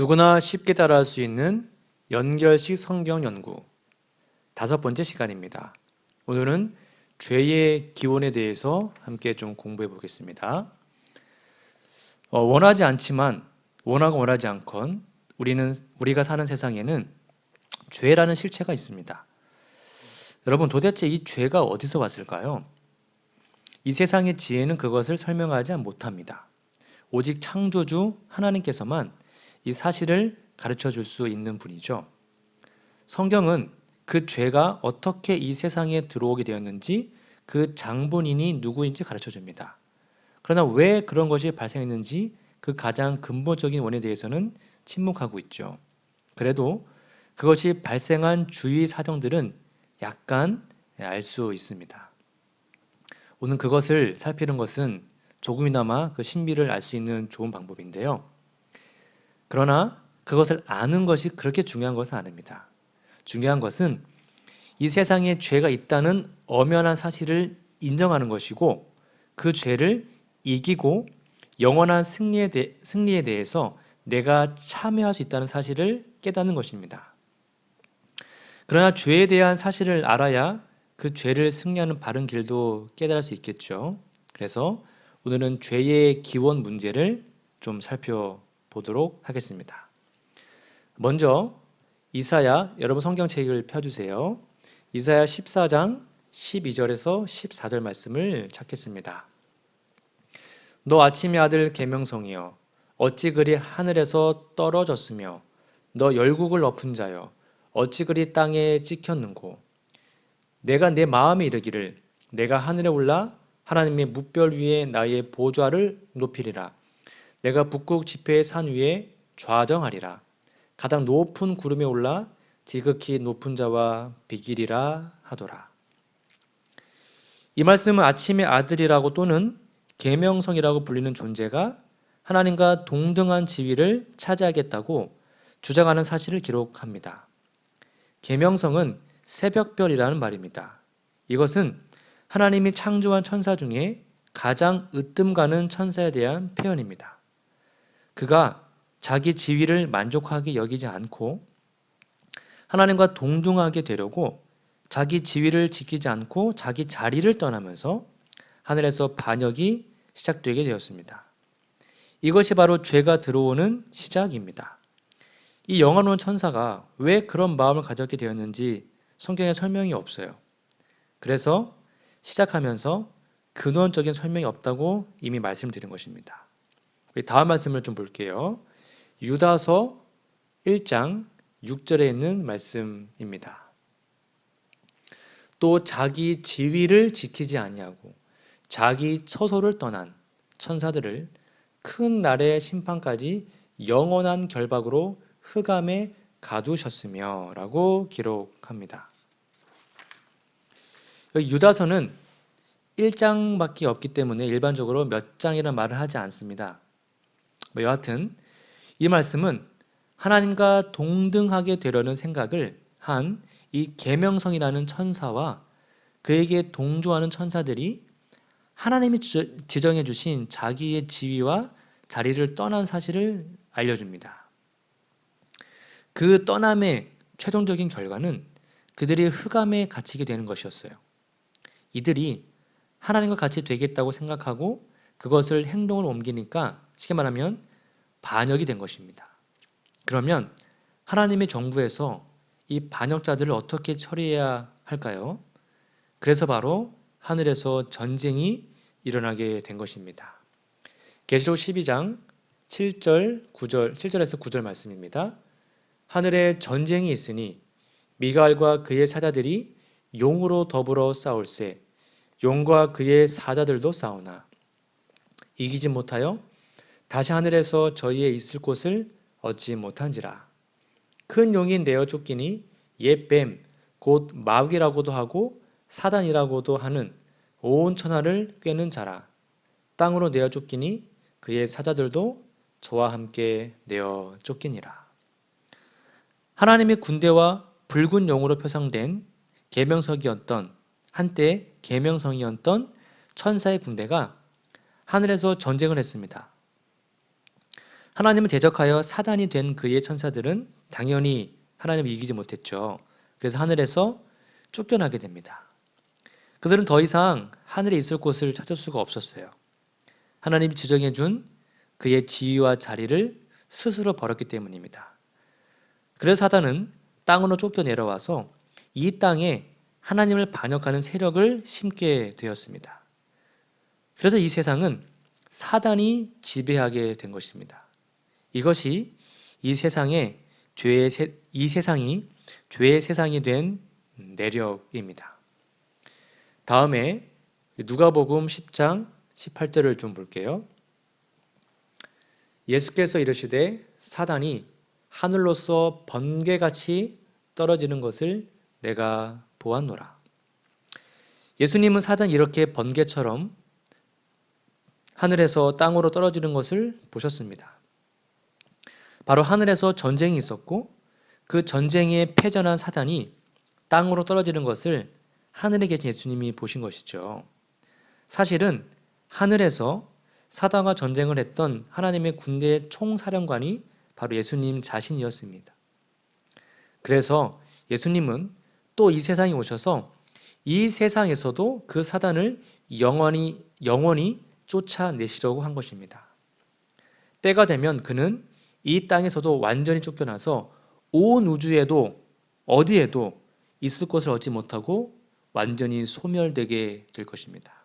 누구나 쉽게 따라할 수 있는 연결식 성경 연구 5번째 시간입니다. 오늘은 죄의 기원에 대해서 함께 좀 공부해 보겠습니다. 원하지 않지만 원하고 원하지 않건 우리가 사는 세상에는 죄라는 실체가 있습니다. 여러분, 도대체 이 죄가 어디서 왔을까요? 이 세상의 지혜는 그것을 설명하지 못합니다. 오직 창조주 하나님께서만 이 사실을 가르쳐 줄 수 있는 분이죠. 성경은 그 죄가 어떻게 이 세상에 들어오게 되었는지, 그 장본인이 누구인지 가르쳐 줍니다. 그러나 왜 그런 것이 발생했는지 그 가장 근본적인 원인에 대해서는 침묵하고 있죠. 그래도 그것이 발생한 주위 사정들은 약간 알 수 있습니다. 오늘 그것을 살피는 것은 조금이나마 그 신비를 알 수 있는 좋은 방법인데요. 그러나 그것을 아는 것이 그렇게 중요한 것은 아닙니다. 중요한 것은 이 세상에 죄가 있다는 엄연한 사실을 인정하는 것이고, 그 죄를 이기고 영원한 승리에 대해서 내가 참여할 수 있다는 사실을 깨닫는 것입니다. 그러나 죄에 대한 사실을 알아야 그 죄를 승리하는 바른 길도 깨달을 수 있겠죠. 그래서 오늘은 죄의 기원 문제를 좀 살펴보도록 하겠습니다. 먼저 이사야, 여러분 성경책을 펴주세요. 이사야 14장 12절에서 14절 말씀을 찾겠습니다. 너 아침의 아들 계명성이여, 어찌 그리 하늘에서 떨어졌으며, 너 열국을 엎은 자여, 어찌 그리 땅에 찍혔는고. 내가 내 마음에 이르기를, 내가 하늘에 올라 하나님의 뭇별 위에 나의 보좌를 높이리라. 내가 북극 지폐의 산 위에 좌정하리라. 가장 높은 구름에 올라 지극히 높은 자와 비기리라 하더라. 이 말씀은 아침의 아들이라고 또는 계명성이라고 불리는 존재가 하나님과 동등한 지위를 차지하겠다고 주장하는 사실을 기록합니다. 계명성은 새벽별이라는 말입니다. 이것은 하나님이 창조한 천사 중에 가장 으뜸 가는 천사에 대한 표현입니다. 그가 자기 지위를 만족하게 여기지 않고 하나님과 동등하게 되려고 자기 지위를 지키지 않고 자기 자리를 떠나면서 하늘에서 반역이 시작되게 되었습니다. 이것이 바로 죄가 들어오는 시작입니다. 이 영화로운 천사가 왜 그런 마음을 가졌게 되었는지 성경에 설명이 없어요. 그래서 시작하면서 근원적인 설명이 없다고 이미 말씀드린 것입니다. 우리 다음 말씀을 좀 볼게요. 유다서 1장 6절에 있는 말씀입니다. 또 자기 지위를 지키지 아니하고 자기 처소를 떠난 천사들을 큰 날의 심판까지 영원한 결박으로 흑암에 가두셨으며 라고 기록합니다. 유다서는 1장밖에 없기 때문에 일반적으로 몇 장이라는 말을 하지 않습니다. 여하튼 이 말씀은 하나님과 동등하게 되려는 생각을 한 이 계명성이라는 천사와 그에게 동조하는 천사들이 하나님이 지정해 주신 자기의 지위와 자리를 떠난 사실을 알려줍니다. 그 떠남의 최종적인 결과는 그들이 흑암에 갇히게 되는 것이었어요. 이들이 하나님과 같이 되겠다고 생각하고 그것을 행동으로 옮기니까 쉽게 말하면 반역이 된 것입니다. 그러면 하나님의 정부에서 이 반역자들을 어떻게 처리해야 할까요? 그래서 바로 하늘에서 전쟁이 일어나게 된 것입니다. 계시록 12장 7절에서 9절 말씀입니다. 하늘에 전쟁이 있으니 미가엘과 그의 사자들이 용으로 더불어 싸울세. 용과 그의 사자들도 싸우나 이기지 못하여 다시 하늘에서 저희의 있을 곳을 얻지 못한지라. 큰 용이 내어 쫓기니 옛 뱀, 곧 마귀라고도 하고 사단이라고도 하는 온 천하를 꿰는 자라. 땅으로 내어 쫓기니 그의 사자들도 저와 함께 내어 쫓기니라. 하나님의 군대와 붉은 용으로 표상된 계명석이었던 한때 계명성이었던 천사의 군대가 하늘에서 전쟁을 했습니다. 하나님을 대적하여 사단이 된 그의 천사들은 당연히 하나님을 이기지 못했죠. 그래서 하늘에서 쫓겨나게 됩니다. 그들은 더 이상 하늘에 있을 곳을 찾을 수가 없었어요. 하나님이 지정해 준 그의 지위와 자리를 스스로 버렸기 때문입니다. 그래서 사단은 땅으로 쫓겨 내려와서 이 땅에 하나님을 반역하는 세력을 심게 되었습니다. 그래서 이 세상은 사단이 지배하게 된 것입니다. 이것이 이 세상이 죄의 세상이 된 내력입니다. 다음에 누가복음 10장 18절을 좀 볼게요. 예수께서 이르시되 사단이 하늘로서 번개같이 떨어지는 것을 내가 보았노라. 예수님은 사단이 이렇게 번개처럼 하늘에서 땅으로 떨어지는 것을 보셨습니다. 바로 하늘에서 전쟁이 있었고 그 전쟁에 패전한 사단이 땅으로 떨어지는 것을 하늘에 계신 예수님이 보신 것이죠. 사실은 하늘에서 사단과 전쟁을 했던 하나님의 군대의 총사령관이 바로 예수님 자신이었습니다. 그래서 예수님은 또 이 세상에 오셔서 이 세상에서도 그 사단을 영원히 쫓아내시려고 한 것입니다. 때가 되면 그는 이 땅에서도 완전히 쫓겨나서 온 우주에도 어디에도 있을 곳을 얻지 못하고 완전히 소멸되게 될 것입니다.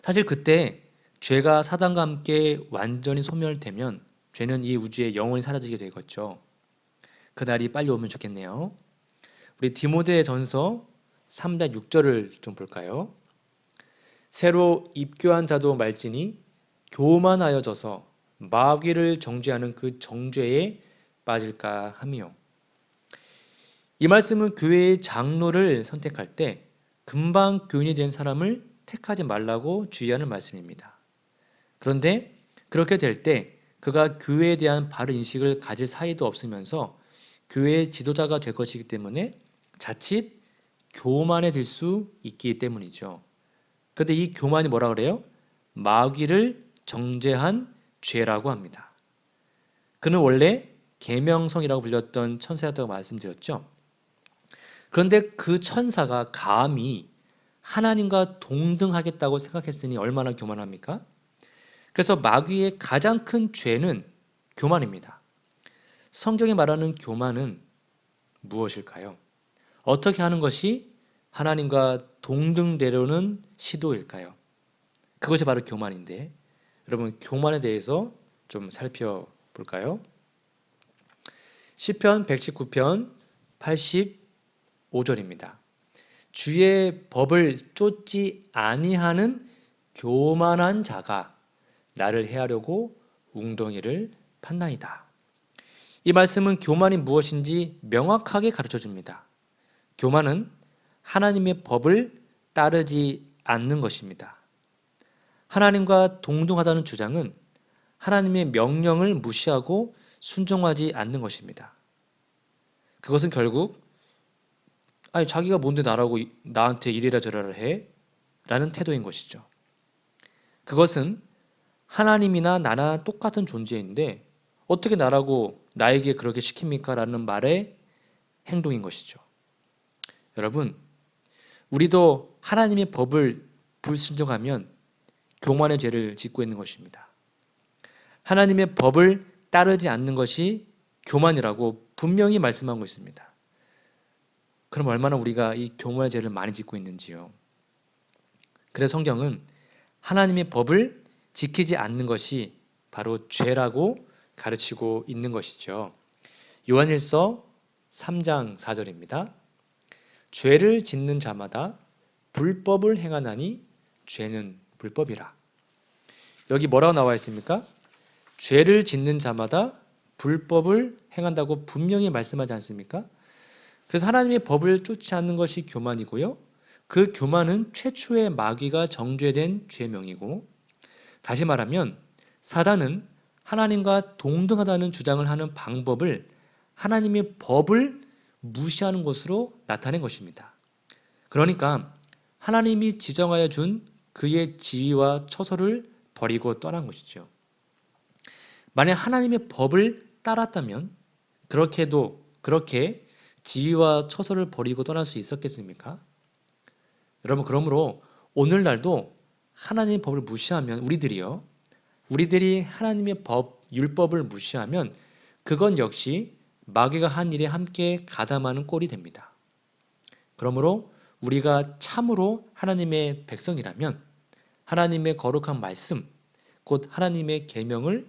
사실 그때 죄가 사단과 함께 완전히 소멸되면 죄는 이 우주에 영원히 사라지게 되겠죠. 그날이 빨리 오면 좋겠네요. 우리 디모데전서 3장 6절을 좀 볼까요? 새로 입교한 자도 말지니 교만하여져서 마귀를 정죄하는 그 정죄에 빠질까 하며. 이 말씀은 교회의 장로를 선택할 때 금방 교인이 된 사람을 택하지 말라고 주의하는 말씀입니다. 그런데 그렇게 될 때 그가 교회에 대한 바른 인식을 가질 사이도 없으면서 교회의 지도자가 될 것이기 때문에 자칫 교만해질 수 있기 때문이죠. 그런데 이 교만이 뭐라 그래요? 마귀를 정죄한 죄라고 합니다. 그는 원래 계명성이라고 불렸던 천사였다고 말씀드렸죠. 그런데 그 천사가 감히 하나님과 동등하겠다고 생각했으니 얼마나 교만합니까? 그래서 마귀의 가장 큰 죄는 교만입니다. 성경이 말하는 교만은 무엇일까요? 어떻게 하는 것이 하나님과 동등되려는 시도일까요? 그것이 바로 교만인데, 여러분 교만에 대해서 좀 살펴볼까요? 시편 119편 85절입니다. 주의 법을 쫓지 아니하는 교만한 자가 나를 해하려고 웅덩이를 팠나이다. 이 말씀은 교만이 무엇인지 명확하게 가르쳐 줍니다. 교만은 하나님의 법을 따르지 않는 것입니다. 하나님과 동등하다는 주장은 하나님의 명령을 무시하고 순종하지 않는 것입니다. 그것은 결국 자기가 뭔데 나한테 이래라 저래라 해? 라는 태도인 것이죠. 그것은 하나님이나 나나 똑같은 존재인데 어떻게 나에게 그렇게 시킵니까? 라는 말의 행동인 것이죠. 여러분, 우리도 하나님의 법을 불순종하면 교만의 죄를 짓고 있는 것입니다. 하나님의 법을 따르지 않는 것이 교만이라고 분명히 말씀하고 있습니다. 그럼 얼마나 우리가 이 교만의 죄를 많이 짓고 있는지요. 그래서 성경은 하나님의 법을 지키지 않는 것이 바로 죄라고 가르치고 있는 것이죠. 요한일서 3장 4절입니다. 죄를 짓는 자마다 불법을 행하나니 죄는 불법이라. 여기 뭐라고 나와 있습니까? 죄를 짓는 자마다 불법을 행한다고 분명히 말씀하지 않습니까? 그래서 하나님의 법을 쫓지 않는 것이 교만이고요. 그 교만은 최초의 마귀가 정죄된 죄명이고, 다시 말하면 사단은 하나님과 동등하다는 주장을 하는 방법을 하나님의 법을 무시하는 것으로 나타낸 것입니다. 그러니까 하나님이 지정하여 준 그의 지위와 처소를 버리고 떠난 것이죠. 만약 하나님의 법을 따랐다면 그렇게 지위와 처소를 버리고 떠날 수 있었겠습니까? 여러분, 그러므로 오늘날도 하나님의 법을 무시하면 우리들이 하나님의 법, 율법을 무시하면 그건 역시 마귀가 한 일에 함께 가담하는 꼴이 됩니다. 그러므로 우리가 참으로 하나님의 백성이라면 하나님의 거룩한 말씀, 곧 하나님의 계명을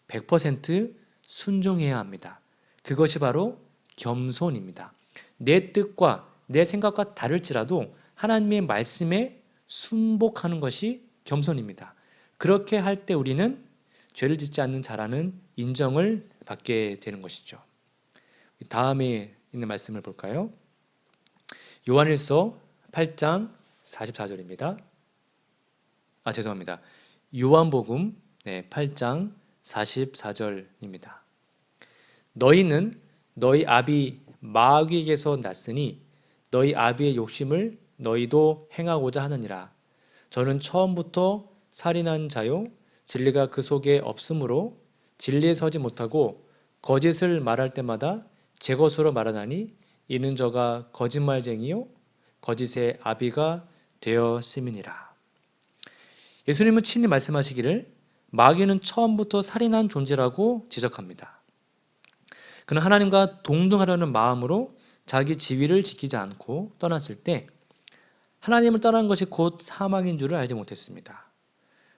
100% 순종해야 합니다. 그것이 바로 겸손입니다. 내 뜻과 내 생각과 다를지라도 하나님의 말씀에 순복하는 것이 겸손입니다. 그렇게 할 때 우리는 죄를 짓지 않는 자라는 인정을 받게 되는 것이죠. 다음에 있는 말씀을 볼까요? 요한일서 8장 44절입니다. 죄송합니다. 요한복음 8장 44절입니다. 너희는 너희 아비 마귀에게서 났으니 너희 아비의 욕심을 너희도 행하고자 하느니라. 저는 처음부터 살인한 자요 진리가 그 속에 없으므로 진리에 서지 못하고 거짓을 말할 때마다 제 것으로 말하나니 이는 저가 거짓말쟁이요 거짓의 아비가 되었음이니라. 예수님은 친히 말씀하시기를 마귀는 처음부터 살인한 존재라고 지적합니다. 그는 하나님과 동등하려는 마음으로 자기 지위를 지키지 않고 떠났을 때 하나님을 떠난 것이 곧 사망인 줄을 알지 못했습니다.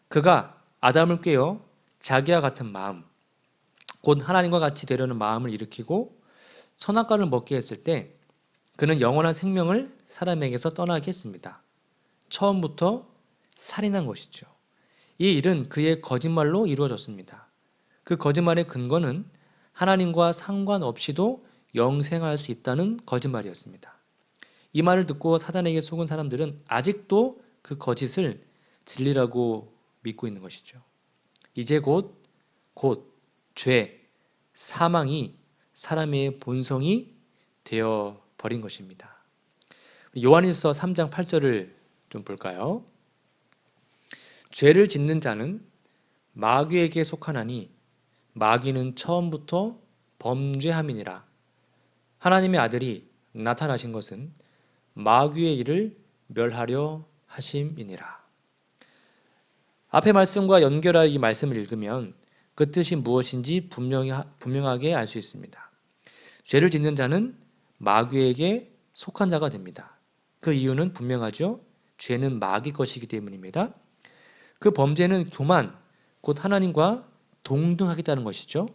그가 아담을 꾀어 자기와 같은 마음, 곧 하나님과 같이 되려는 마음을 일으키고 선악과를 먹게 했을 때 그는 영원한 생명을 사람에게서 떠나게 했습니다. 처음부터 살인한 것이죠. 이 일은 그의 거짓말로 이루어졌습니다. 그 거짓말의 근거는 하나님과 상관없이도 영생할 수 있다는 거짓말이었습니다. 이 말을 듣고 사단에게 속은 사람들은 아직도 그 거짓을 진리라고 믿고 있는 것이죠. 이제 곧 죄, 사망이 사람의 본성이 되어 버린 것입니다. 요한일서 3장 8절을 좀 볼까요? 죄를 짓는 자는 마귀에게 속하나니 마귀는 처음부터 범죄함이니라. 하나님의 아들이 나타나신 것은 마귀의 일을 멸하려 하심이니라. 앞의 말씀과 연결하여 이 말씀을 읽으면 그 뜻이 무엇인지 분명하게 알 수 있습니다. 죄를 짓는 자는 마귀에게 속한 자가 됩니다. 그 이유는 분명하죠. 죄는 마귀 것이기 때문입니다. 그 범죄는 교만, 곧 하나님과 동등하겠다는 것이죠.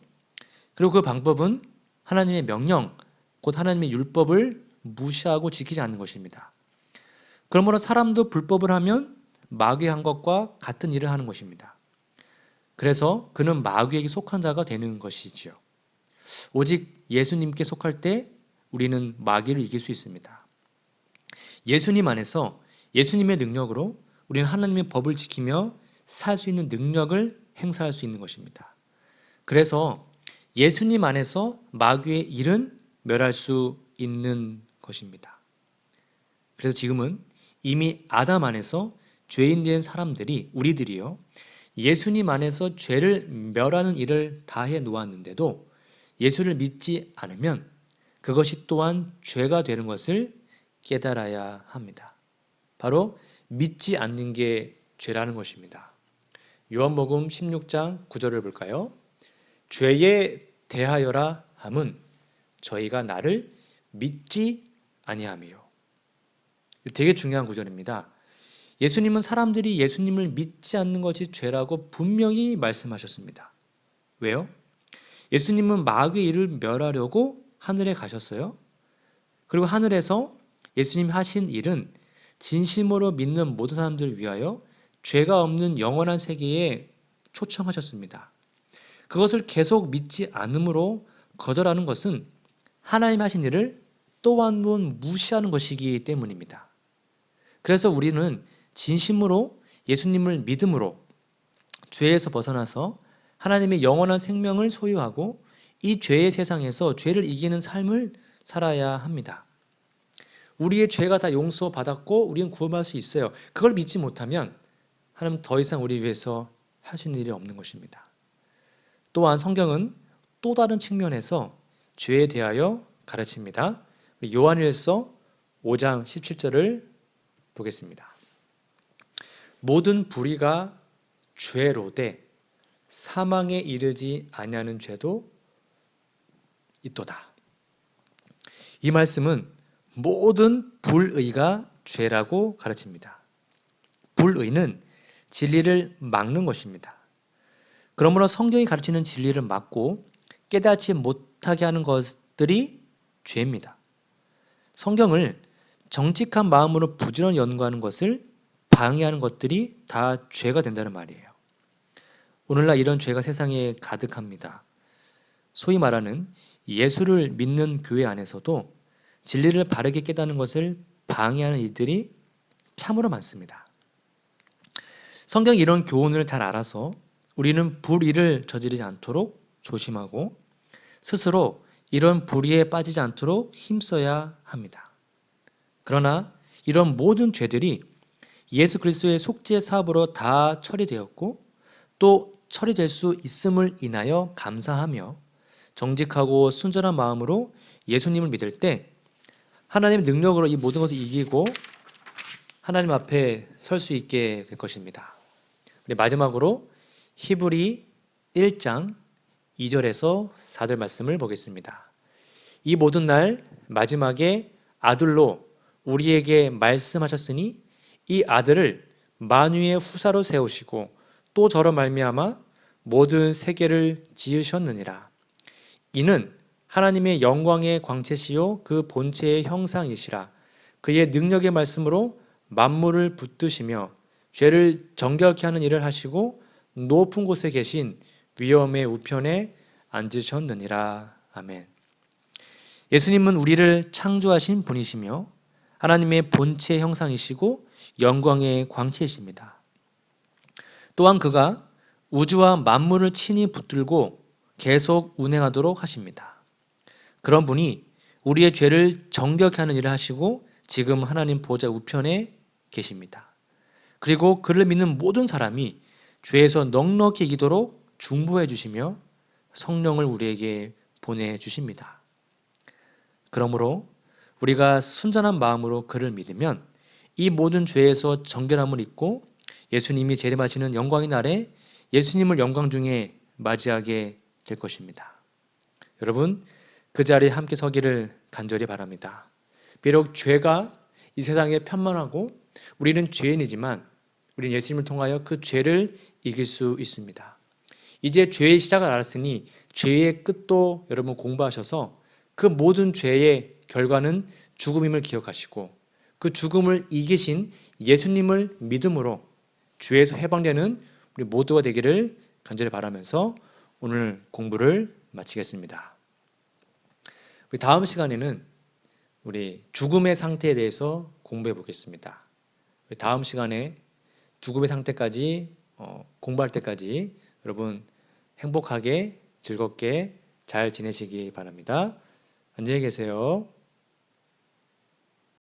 그리고 그 방법은 하나님의 명령, 곧 하나님의 율법을 무시하고 지키지 않는 것입니다. 그러므로 사람도 불법을 하면 마귀의 한 것과 같은 일을 하는 것입니다. 그래서 그는 마귀에게 속한 자가 되는 것이지요. 오직 예수님께 속할 때 우리는 마귀를 이길 수 있습니다. 예수님 안에서 예수님의 능력으로 우리는 하나님의 법을 지키며 살 수 있는 능력을 행사할 수 있는 것입니다. 그래서 예수님 안에서 마귀의 일은 멸할 수 있는 것입니다. 그래서 지금은 이미 아담 안에서 죄인 된 사람들이 우리들이요 예수님 안에서 죄를 멸하는 일을 다 해 놓았는데도 예수를 믿지 않으면 그것이 또한 죄가 되는 것을 깨달아야 합니다. 바로 믿지 않는 게 죄라는 것입니다. 요한복음 16장 9절을 볼까요? 죄에 대하여라 함은 저희가 나를 믿지 아니함이요. 되게 중요한 구절입니다. 예수님은 사람들이 예수님을 믿지 않는 것이 죄라고 분명히 말씀하셨습니다. 왜요? 예수님은 마귀의 일을 멸하려고 하늘에 가셨어요. 그리고 하늘에서 예수님이 하신 일은 진심으로 믿는 모든 사람들을 위하여 죄가 없는 영원한 세계에 초청하셨습니다. 그것을 계속 믿지 않으므로 거절하는 것은 하나님 하신 일을 또 한 번 무시하는 것이기 때문입니다. 그래서 우리는 진심으로 예수님을 믿음으로 죄에서 벗어나서 하나님의 영원한 생명을 소유하고 이 죄의 세상에서 죄를 이기는 삶을 살아야 합니다. 우리의 죄가 다 용서받았고 우리는 구원받을 수 있어요. 그걸 믿지 못하면 하나님 더 이상 우리 위해서 하시는 일이 없는 것입니다. 또한 성경은 또 다른 측면에서 죄에 대하여 가르칩니다. 요한일서 5장 17절을 보겠습니다. 모든 불의가 죄로되 사망에 이르지 아니하는 죄도 있도다. 이 말씀은 모든 불의가 죄라고 가르칩니다. 불의는 진리를 막는 것입니다. 그러므로 성경이 가르치는 진리를 막고 깨닫지 못하게 하는 것들이 죄입니다. 성경을 정직한 마음으로 부지런히 연구하는 것을 방해하는 것들이 다 죄가 된다는 말이에요. 오늘날 이런 죄가 세상에 가득합니다. 소위 말하는 예수를 믿는 교회 안에서도 진리를 바르게 깨닫는 것을 방해하는 일들이 참으로 많습니다. 성경이 이런 교훈을 잘 알아서 우리는 불의를 저지르지 않도록 조심하고 스스로 이런 불의에 빠지지 않도록 힘써야 합니다. 그러나 이런 모든 죄들이 예수 그리스도의 속죄 사업으로 다 처리되었고 또 처리될 수 있음을 인하여 감사하며 정직하고 순전한 마음으로 예수님을 믿을 때 하나님의 능력으로 이 모든 것을 이기고 하나님 앞에 설 수 있게 될 것입니다. 우리 마지막으로 히브리 1장 2절에서 4절 말씀을 보겠습니다. 이 모든 날 마지막에 아들로 우리에게 말씀하셨으니 이 아들을 만유의 후사로 세우시고 또 저로 말미암아 모든 세계를 지으셨느니라. 이는 하나님의 영광의 광채시요 그 본체의 형상이시라. 그의 능력의 말씀으로 만물을 붙드시며 죄를 정결케 하는 일을 하시고 높은 곳에 계신 위엄의 우편에 앉으셨느니라. 아멘. 예수님은 우리를 창조하신 분이시며 하나님의 본체 형상이시고 영광의 광채이십니다. 또한 그가 우주와 만물을 친히 붙들고 계속 운행하도록 하십니다. 그런 분이 우리의 죄를 정결케 하는 일을 하시고 지금 하나님 보좌 우편에 계십니다. 그리고 그를 믿는 모든 사람이 죄에서 넉넉히 이기도록 중보해 주시며 성령을 우리에게 보내주십니다. 그러므로 우리가 순전한 마음으로 그를 믿으면 이 모든 죄에서 정결함을 입고 예수님이 재림하시는 영광의 날에 예수님을 영광 중에 맞이하게 될 것입니다. 여러분, 그 자리에 함께 서기를 간절히 바랍니다. 비록 죄가 이 세상에 편만하고 우리는 죄인이지만 우리는 예수님을 통하여 그 죄를 이길 수 있습니다. 이제 죄의 시작을 알았으니 죄의 끝도 여러분 공부하셔서 그 모든 죄의 결과는 죽음임을 기억하시고 그 죽음을 이기신 예수님을 믿음으로 죄에서 해방되는 우리 모두가 되기를 간절히 바라면서 오늘 공부를 마치겠습니다. 우리 다음 시간에는 우리 죽음의 상태에 대해서 공부해 보겠습니다. 우리 다음 시간에 죽음의 상태까지 공부할 때까지 여러분 행복하게 즐겁게 잘 지내시기 바랍니다. 안녕히 계세요.